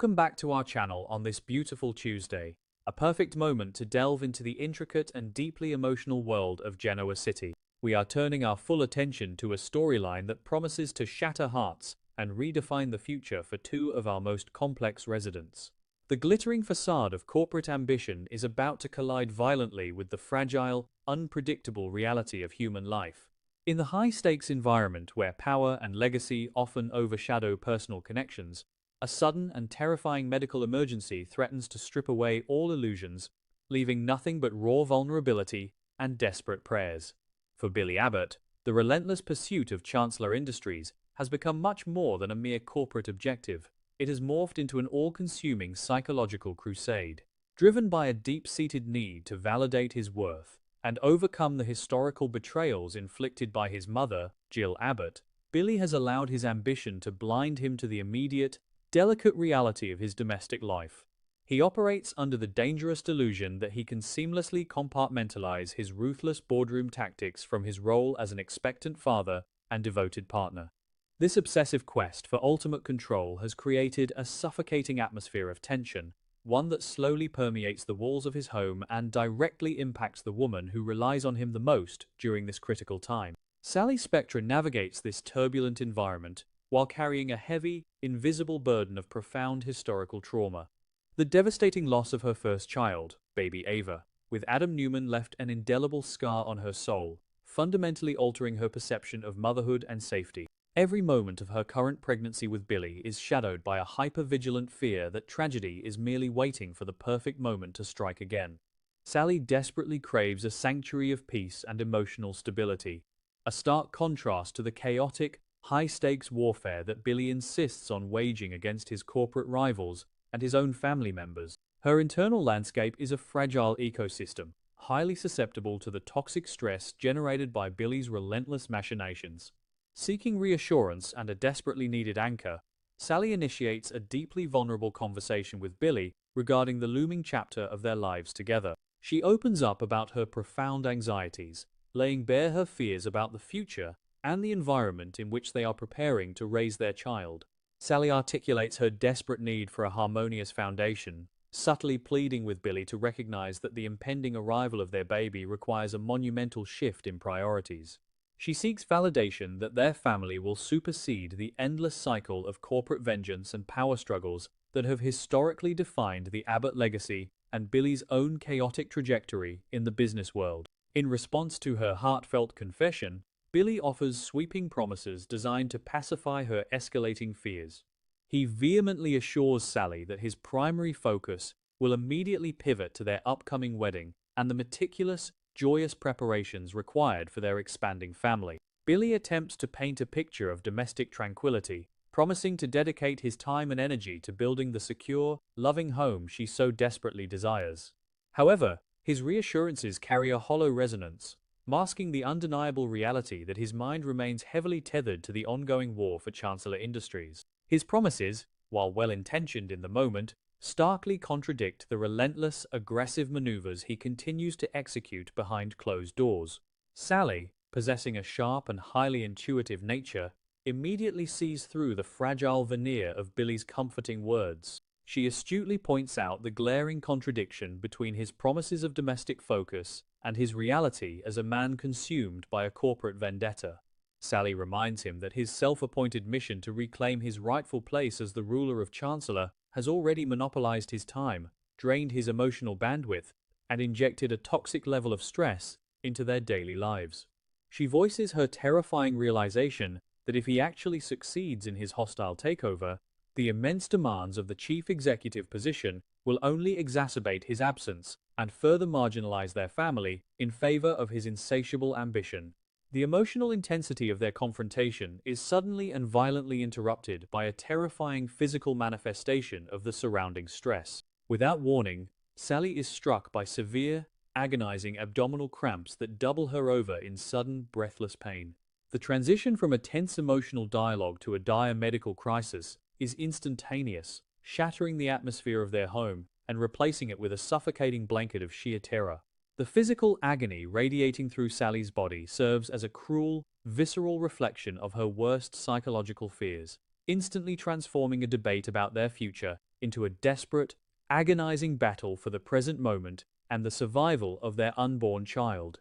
Welcome back to our channel on this beautiful Tuesday, a perfect moment to delve into the intricate and deeply emotional world of Genoa City. We are turning our full attention to a storyline that promises to shatter hearts and redefine the future for two of our most complex residents. The glittering facade of corporate ambition is about to collide violently with the fragile, unpredictable reality of human life. In the high-stakes environment where power and legacy often overshadow personal connections, a sudden and terrifying medical emergency threatens to strip away all illusions, leaving nothing but raw vulnerability and desperate prayers. For Billy Abbott, the relentless pursuit of Chancellor Industries has become much more than a mere corporate objective. It has morphed into an all-consuming psychological crusade. Driven by a deep-seated need to validate his worth and overcome the historical betrayals inflicted by his mother, Jill Abbott, Billy has allowed his ambition to blind him to the immediate, delicate reality of his domestic life. He operates under the dangerous delusion that he can seamlessly compartmentalize his ruthless boardroom tactics from his role as an expectant father and devoted partner. This obsessive quest for ultimate control has created a suffocating atmosphere of tension, one that slowly permeates the walls of his home and directly impacts the woman who relies on him the most during this critical time. Sally Spectra navigates this turbulent environment while carrying a heavy, invisible burden of profound historical trauma. The devastating loss of her first child, baby Ava, with Adam Newman left an indelible scar on her soul, fundamentally altering her perception of motherhood and safety. Every moment of her current pregnancy with Billy is shadowed by a hyper-vigilant fear that tragedy is merely waiting for the perfect moment to strike again. Sally desperately craves a sanctuary of peace and emotional stability, a stark contrast to the chaotic, high-stakes warfare that Billy insists on waging against his corporate rivals and his own family members. Her internal landscape is a fragile ecosystem, highly susceptible to the toxic stress generated by Billy's relentless machinations. Seeking reassurance and a desperately needed anchor, Sally initiates a deeply vulnerable conversation with Billy regarding the looming chapter of their lives together. She opens up about her profound anxieties, laying bare her fears about the future and the environment in which they are preparing to raise their child. Sally articulates her desperate need for a harmonious foundation, subtly pleading with Billy to recognize that the impending arrival of their baby requires a monumental shift in priorities. She seeks validation that their family will supersede the endless cycle of corporate vengeance and power struggles that have historically defined the Abbott legacy and Billy's own chaotic trajectory in the business world. In response to her heartfelt confession, Billy offers sweeping promises designed to pacify her escalating fears. He vehemently assures Sally that his primary focus will immediately pivot to their upcoming wedding and the meticulous, joyous preparations required for their expanding family. Billy attempts to paint a picture of domestic tranquility, promising to dedicate his time and energy to building the secure, loving home she so desperately desires. However, his reassurances carry a hollow resonance, masking the undeniable reality that his mind remains heavily tethered to the ongoing war for Chancellor Industries. His promises, while well-intentioned in the moment, starkly contradict the relentless, aggressive maneuvers he continues to execute behind closed doors. Sally, possessing a sharp and highly intuitive nature, immediately sees through the fragile veneer of Billy's comforting words. She astutely points out the glaring contradiction between his promises of domestic focus and his reality as a man consumed by a corporate vendetta. Sally reminds him that his self-appointed mission to reclaim his rightful place as the ruler of Chancellor has already monopolized his time, drained his emotional bandwidth, and injected a toxic level of stress into their daily lives. She voices her terrifying realization that if he actually succeeds in his hostile takeover, the immense demands of the chief executive position will only exacerbate his absence and further marginalize their family in favor of his insatiable ambition. The emotional intensity of their confrontation is suddenly and violently interrupted by a terrifying physical manifestation of the surrounding stress. Without warning, Sally is struck by severe, agonizing abdominal cramps that double her over in sudden, breathless pain. The transition from a tense emotional dialogue to a dire medical crisis is instantaneous, shattering the atmosphere of their home and replacing it with a suffocating blanket of sheer terror. The physical agony radiating through Sally's body serves as a cruel, visceral reflection of her worst psychological fears, instantly transforming a debate about their future into a desperate, agonizing battle for the present moment and the survival of their unborn child.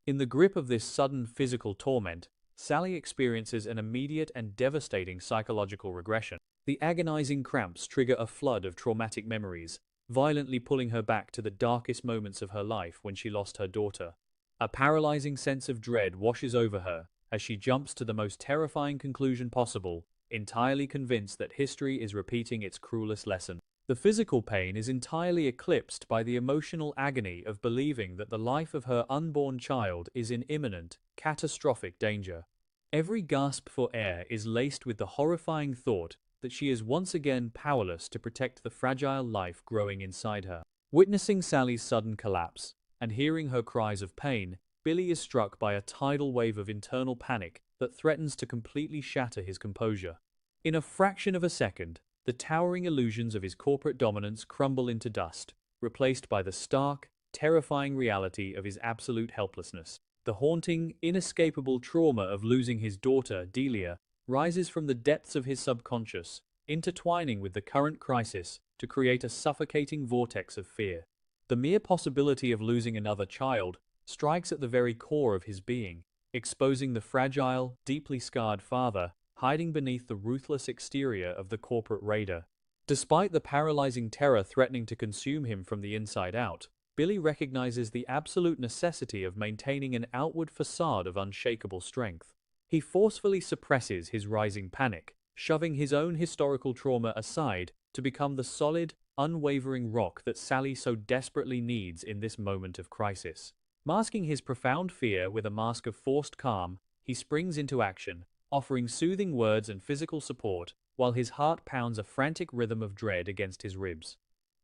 In the grip of this sudden physical torment, Sally experiences an immediate and devastating psychological regression. The agonizing cramps trigger a flood of traumatic memories, violently pulling her back to the darkest moments of her life when she lost her daughter. A paralyzing sense of dread washes over her as she jumps to the most terrifying conclusion possible, entirely convinced that history is repeating its cruelest lesson. The physical pain is entirely eclipsed by the emotional agony of believing that the life of her unborn child is in imminent, catastrophic danger. Every gasp for air is laced with the horrifying thought that she is once again powerless to protect the fragile life growing inside her. Witnessing Sally's sudden collapse and hearing her cries of pain, Billy is struck by a tidal wave of internal panic that threatens to completely shatter his composure. In a fraction of a second, the towering illusions of his corporate dominance crumble into dust, replaced by the stark, terrifying reality of his absolute helplessness. The haunting, inescapable trauma of losing his daughter, Delia, rises from the depths of his subconscious, intertwining with the current crisis to create a suffocating vortex of fear. The mere possibility of losing another child strikes at the very core of his being, exposing the fragile, deeply scarred father hiding beneath the ruthless exterior of the corporate raider. Despite the paralyzing terror threatening to consume him from the inside out, Billy recognizes the absolute necessity of maintaining an outward facade of unshakable strength. He forcefully suppresses his rising panic, shoving his own historical trauma aside to become the solid, unwavering rock that Sally so desperately needs in this moment of crisis. Masking his profound fear with a mask of forced calm, he springs into action, offering soothing words and physical support, while his heart pounds a frantic rhythm of dread against his ribs.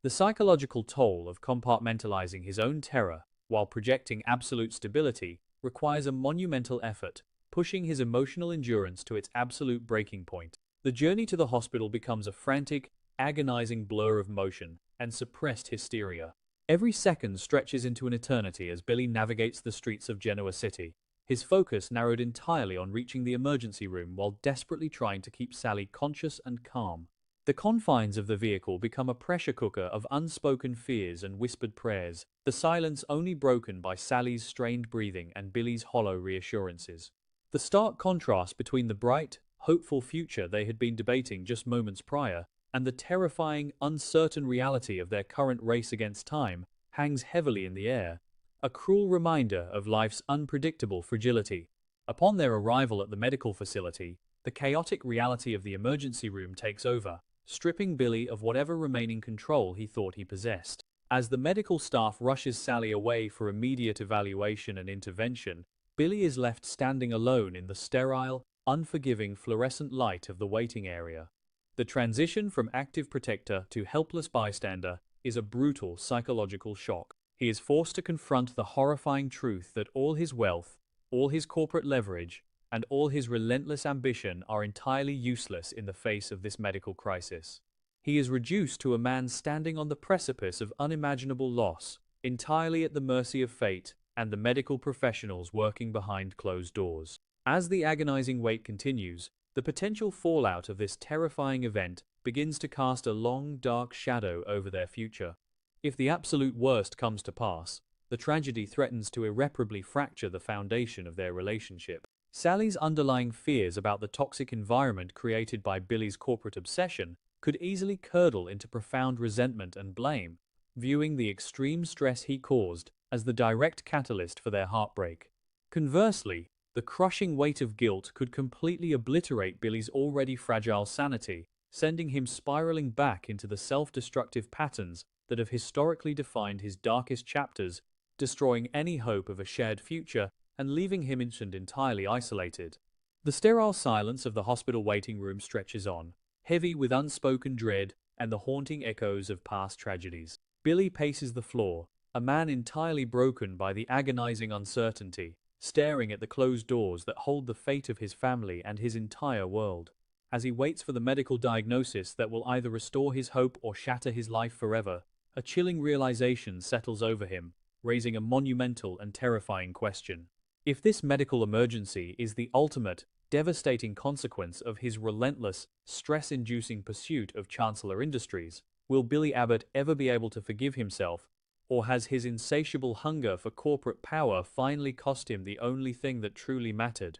The psychological toll of compartmentalizing his own terror while projecting absolute stability requires a monumental effort, pushing his emotional endurance to its absolute breaking point. The journey to the hospital becomes a frantic, agonizing blur of motion and suppressed hysteria. Every second stretches into an eternity as Billy navigates the streets of Genoa City, his focus narrowed entirely on reaching the emergency room while desperately trying to keep Sally conscious and calm. The confines of the vehicle become a pressure cooker of unspoken fears and whispered prayers, the silence only broken by Sally's strained breathing and Billy's hollow reassurances. The stark contrast between the bright, hopeful future they had been debating just moments prior and the terrifying, uncertain reality of their current race against time hangs heavily in the air, a cruel reminder of life's unpredictable fragility. Upon their arrival at the medical facility, the chaotic reality of the emergency room takes over, stripping Billy of whatever remaining control he thought he possessed. As the medical staff rushes Sally away for immediate evaluation and intervention, Billy is left standing alone in the sterile, unforgiving fluorescent light of the waiting area. The transition from active protector to helpless bystander is a brutal psychological shock. He is forced to confront the horrifying truth that all his wealth, all his corporate leverage, and all his relentless ambition are entirely useless in the face of this medical crisis. He is reduced to a man standing on the precipice of unimaginable loss, entirely at the mercy of fate and the medical professionals working behind closed doors. As the agonizing wait continues, the potential fallout of this terrifying event begins to cast a long, dark shadow over their future. If the absolute worst comes to pass, the tragedy threatens to irreparably fracture the foundation of their relationship. Sally's underlying fears about the toxic environment created by Billy's corporate obsession could easily curdle into profound resentment and blame, viewing the extreme stress he caused as the direct catalyst for their heartbreak. Conversely, the crushing weight of guilt could completely obliterate Billy's already fragile sanity, sending him spiraling back into the self-destructive patterns that have historically defined his darkest chapters, destroying any hope of a shared future and leaving him entirely isolated. The sterile silence of the hospital waiting room stretches on, heavy with unspoken dread and the haunting echoes of past tragedies. Billy paces the floor, a man entirely broken by the agonizing uncertainty, staring at the closed doors that hold the fate of his family and his entire world. As he waits for the medical diagnosis that will either restore his hope or shatter his life forever, a chilling realization settles over him, raising a monumental and terrifying question. If this medical emergency is the ultimate, devastating consequence of his relentless, stress-inducing pursuit of Chancellor Industries, Will Billy Abbott ever be able to forgive himself, or has his insatiable hunger for corporate power finally cost him the only thing that truly mattered?